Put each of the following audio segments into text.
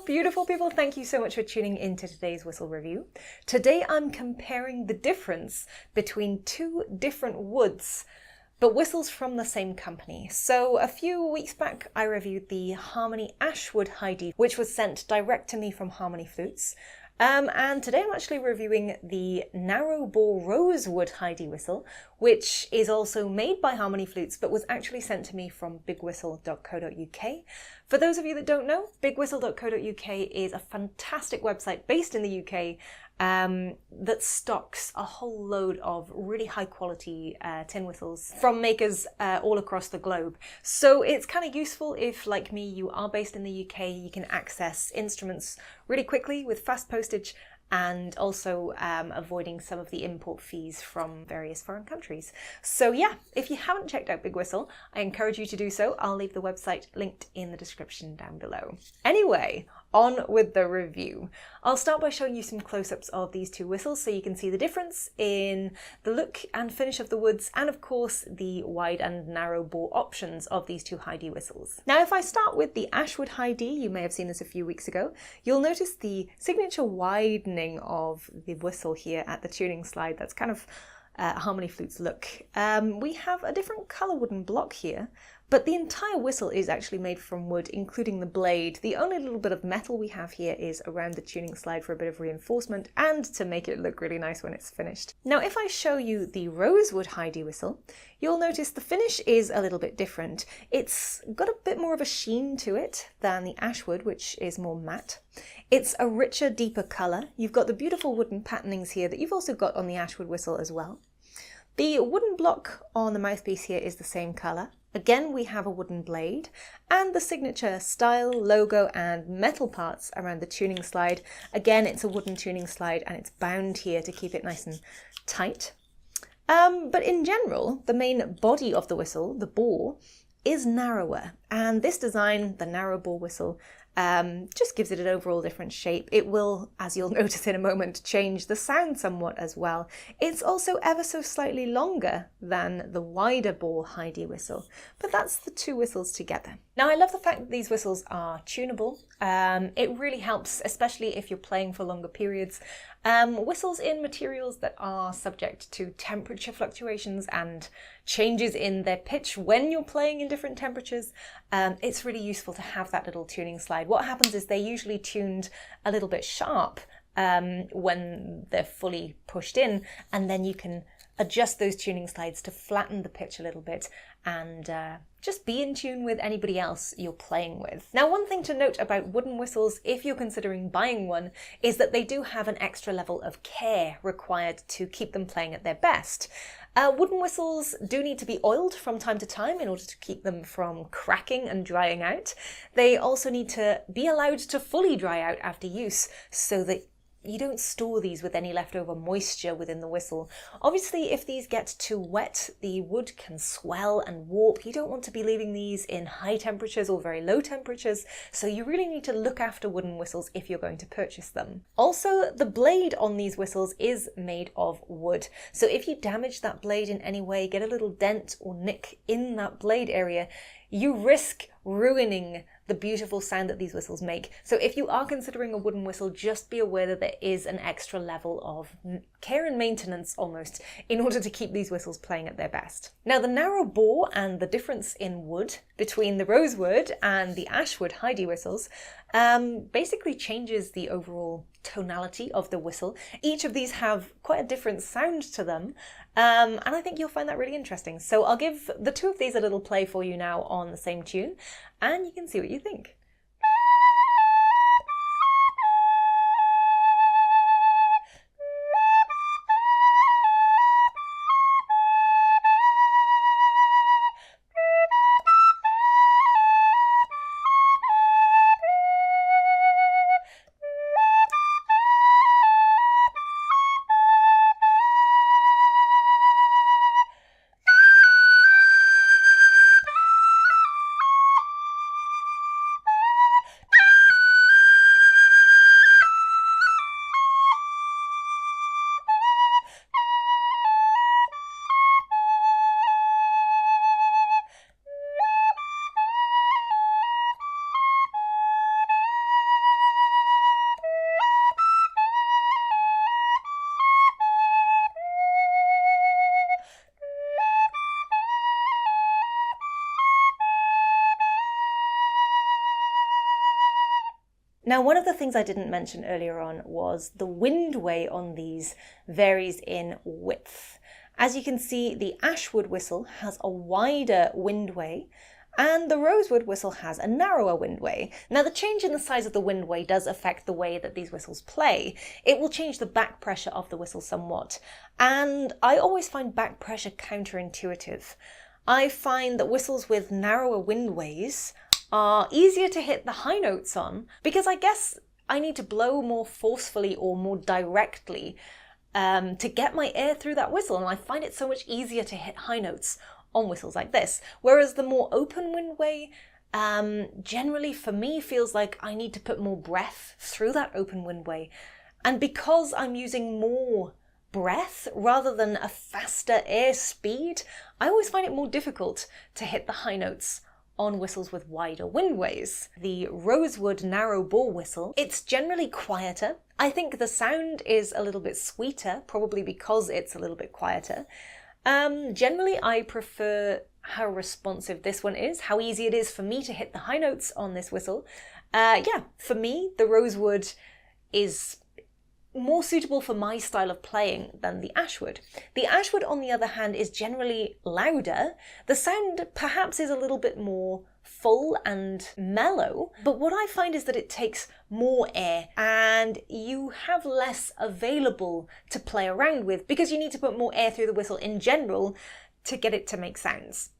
beautiful people, thank you so much for tuning into today's whistle review. Today I'm comparing the difference between two different woods, but whistles from the same company. So a few weeks back I reviewed the Harmony Ashwood high D, which was sent direct to me from Harmony Flutes. And today I'm actually reviewing the narrow bore Rosewood high D whistle, which is also made by Harmony Flutes, but was actually sent to me from BigWhistle.co.uk. For those of you that don't know, BigWhistle.co.uk is a fantastic website based in the UK that stocks a whole load of really high quality tin whistles from makers all across the globe. So it's kind of useful if, like me, you are based in the UK, you can access instruments really quickly with fast postage and also avoiding some of the import fees from various foreign countries. So yeah, if you haven't checked out BigWhistle, I encourage you to do so. I'll leave the website linked in the description down below. Anyway, on with the review. I'll start by showing you some close-ups of these two whistles so you can see the difference in the look and finish of the woods, and of course the wide and narrow bore options of these two high D whistles. Now if I start with the Ashwood high D, you may have seen this a few weeks ago, you'll notice the signature widening of the whistle here at the tuning slide. That's kind of Harmony Flutes look. We have a different colour wooden block here, but the entire whistle is actually made from wood, including the blade. The only little bit of metal we have here is around the tuning slide for a bit of reinforcement and to make it look really nice when it's finished. Now if I show you the Rosewood high D whistle, you'll notice the finish is a little bit different. It's got a bit more of a sheen to it than the Ashwood, which is more matte. It's a richer, deeper colour. You've got the beautiful wooden patternings here that you've also got on the Ashwood whistle as well. The wooden block on the mouthpiece here is the same colour. Again, we have a wooden blade, and the signature style, logo and metal parts around the tuning slide. Again, it's a wooden tuning slide and it's bound here to keep it nice and tight. But in general, the main body of the whistle, the bore, is narrower, and this design, the narrow bore whistle, just gives it an overall different shape. It will, as you'll notice in a moment, change the sound somewhat as well. It's also ever so slightly longer than the wider bore high D whistle, but that's the two whistles together. Now I love the fact that these whistles are tunable. It really helps, especially if you're playing for longer periods. Whistles in materials that are subject to temperature fluctuations and changes in their pitch when you're playing in different temperatures, it's really useful to have that little tuning slide. What happens is they're usually tuned a little bit sharp when they're fully pushed in, and then you can adjust those tuning slides to flatten the pitch a little bit and just be in tune with anybody else you're playing with. Now, one thing to note about wooden whistles, if you're considering buying one, is that they do have an extra level of care required to keep them playing at their best. Wooden whistles do need to be oiled from time to time in order to keep them from cracking and drying out. They also need to be allowed to fully dry out after use so that you don't store these with any leftover moisture within the whistle. Obviously, if these get too wet, the wood can swell and warp. You don't want to be leaving these in high temperatures or very low temperatures, so you really need to look after wooden whistles if you're going to purchase them. Also, the blade on these whistles is made of wood, so if you damage that blade in any way, get a little dent or nick in that blade area, you risk ruining the beautiful sound that these whistles make. So if you are considering a wooden whistle, just be aware that there is an extra level of care and maintenance almost in order to keep these whistles playing at their best. Now the narrow bore and the difference in wood between the Rosewood and the Ashwood high D whistles basically changes the overall tonality of the whistle. Each of these have quite a different sound to them, and I think you'll find that really interesting. So I'll give the two of these a little play for you now on the same tune, and you can see what you think. Now, one of the things I didn't mention earlier on was the windway on these varies in width. As you can see, the Ashwood whistle has a wider windway, and the Rosewood whistle has a narrower windway. Now, the change in the size of the windway does affect the way that these whistles play. It will change the back pressure of the whistle somewhat, and I always find back pressure counterintuitive. I find that whistles with narrower windways are easier to hit the high notes on, because I guess I need to blow more forcefully or more directly to get my air through that whistle, and I find it so much easier to hit high notes on whistles like this. Whereas the more open windway generally for me feels like I need to put more breath through that open windway, and because I'm using more breath rather than a faster air speed, I always find it more difficult to hit the high notes on whistles with wider windways. The Rosewood narrow bore whistle, it's generally quieter. I think the sound is a little bit sweeter, probably because it's a little bit quieter. Generally, I prefer how responsive this one is, how easy it is for me to hit the high notes on this whistle. Yeah, for me, the Rosewood is more suitable for my style of playing than the Ashwood. The Ashwood, on the other hand, is generally louder. The sound perhaps is a little bit more full and mellow, but what I find is that it takes more air and you have less available to play around with because you need to put more air through the whistle in general to get it to make sounds.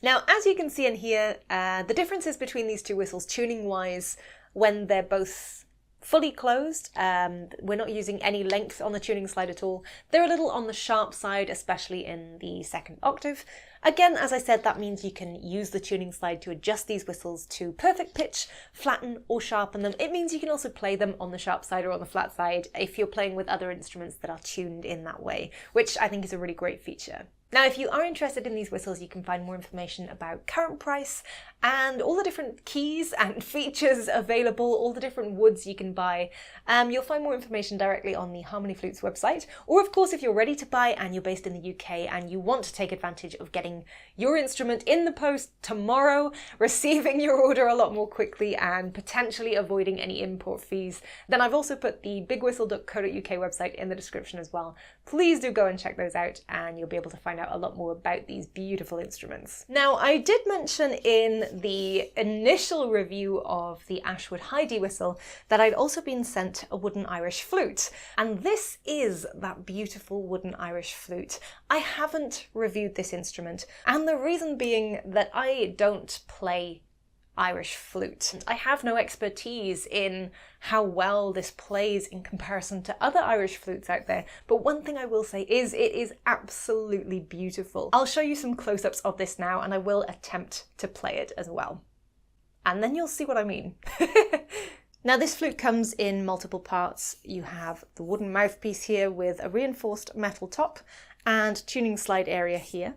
Now, as you can see in here, the differences between these two whistles tuning-wise when they're both fully closed, we're not using any length on the tuning slide at all. They're a little on the sharp side, especially in the second octave. Again, as I said, that means you can use the tuning slide to adjust these whistles to perfect pitch, flatten or sharpen them. It means you can also play them on the sharp side or on the flat side if you're playing with other instruments that are tuned in that way, which I think is a really great feature. Now, if you are interested in these whistles, you can find more information about current price and all the different keys and features available, all the different woods you can buy. You'll find more information directly on the Harmony Flutes website. Or of course, if you're ready to buy and you're based in the UK and you want to take advantage of getting your instrument in the post tomorrow, receiving your order a lot more quickly and potentially avoiding any import fees, then I've also put the bigwhistle.co.uk website in the description as well. Please do go and check those out and you'll be able to find out a lot more about these beautiful instruments. Now, I did mention in the initial review of the Ashwood High D whistle that I'd also been sent a wooden Irish flute, and this is that beautiful wooden Irish flute. I haven't reviewed this instrument, and the reason being that I don't play Irish flute. I have no expertise in how well this plays in comparison to other Irish flutes out there, but one thing I will say is it is absolutely beautiful. I'll show you some close-ups of this now and I will attempt to play it as well. And then you'll see what I mean. Now, this flute comes in multiple parts. You have the wooden mouthpiece here with a reinforced metal top and tuning slide area here.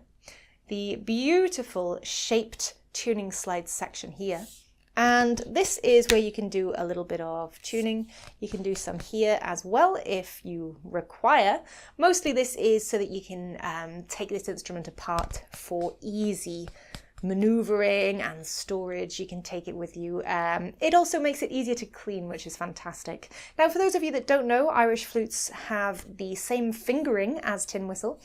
The beautiful shaped tuning slide section here, and this is where you can do a little bit of tuning. You can do some here as well if you require. Mostly this is so that you can take this instrument apart for easy maneuvering and storage. You can take it with you. It also makes it easier to clean, which is fantastic. Now, for those of you that don't know, Irish flutes have the same fingering as tin whistle.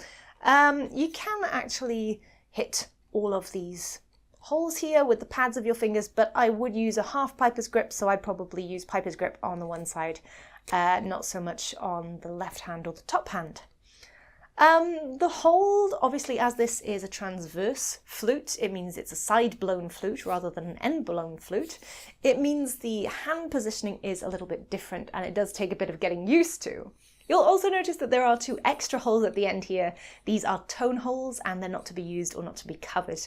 You can actually hit all of these holes here with the pads of your fingers, but I would use a half piper's grip, so I'd probably use piper's grip on the one side, not so much on the left hand or the top hand. The hold, obviously, as this is a transverse flute, it means it's a side-blown flute rather than an end-blown flute. It means the hand positioning is a little bit different, and it does take a bit of getting used to. You'll also notice that there are 2 extra holes at the end here. These are tone holes, and they're not to be used or not to be covered.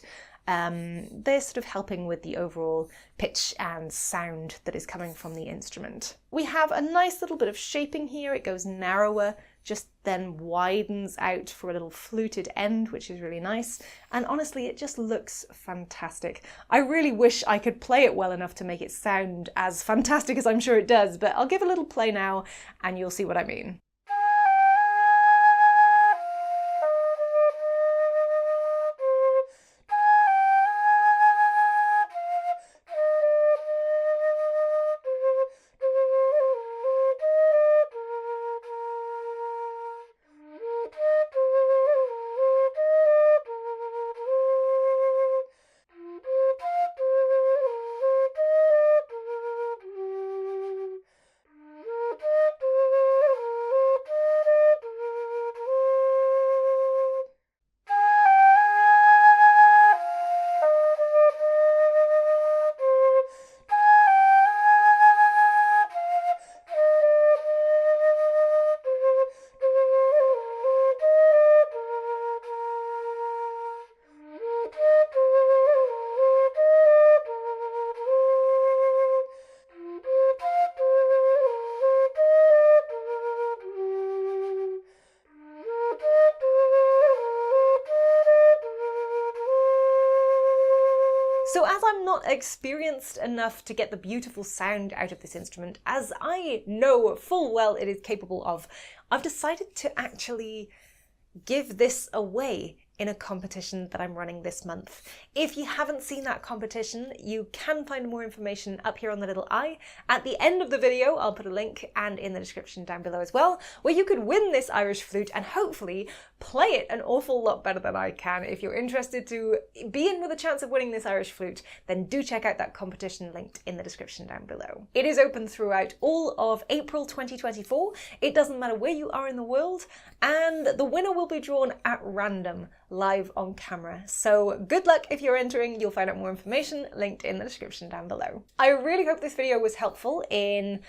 They're sort of helping with the overall pitch and sound that is coming from the instrument. We have a nice little bit of shaping here. It goes narrower, just then widens out for a little fluted end, which is really nice. And honestly, it just looks fantastic. I really wish I could play it well enough to make it sound as fantastic as I'm sure it does, but I'll give a little play now and you'll see what I mean. So as I'm not experienced enough to get the beautiful sound out of this instrument, as I know full well it is capable of, I've decided to actually give this away in a competition that I'm running this month. If you haven't seen that competition, you can find more information up here on the little eye. At the end of the video, I'll put a link and in the description down below as well, where you could win this Irish flute and hopefully play it an awful lot better than I can. If you're interested to be in with a chance of winning this Irish flute, then do check out that competition linked in the description down below. It is open throughout all of April 2024. It doesn't matter where you are in the world, and the winner will be drawn at random, live on camera. So good luck if you're entering. You'll find out more information linked in the description down below. I really hope this video was helpful in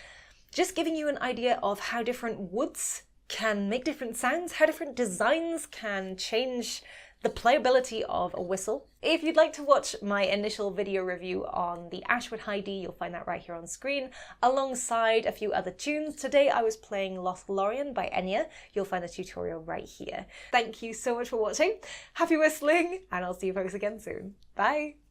just giving you an idea of how different woods can make different sounds, how different designs can change the playability of a whistle. If you'd like to watch my initial video review on the Ashwood High D, you'll find that right here on screen, alongside a few other tunes. Today I was playing Lothlorien by Enya. You'll find the tutorial right here. Thank you so much for watching. Happy whistling, and I'll see you folks again soon. Bye!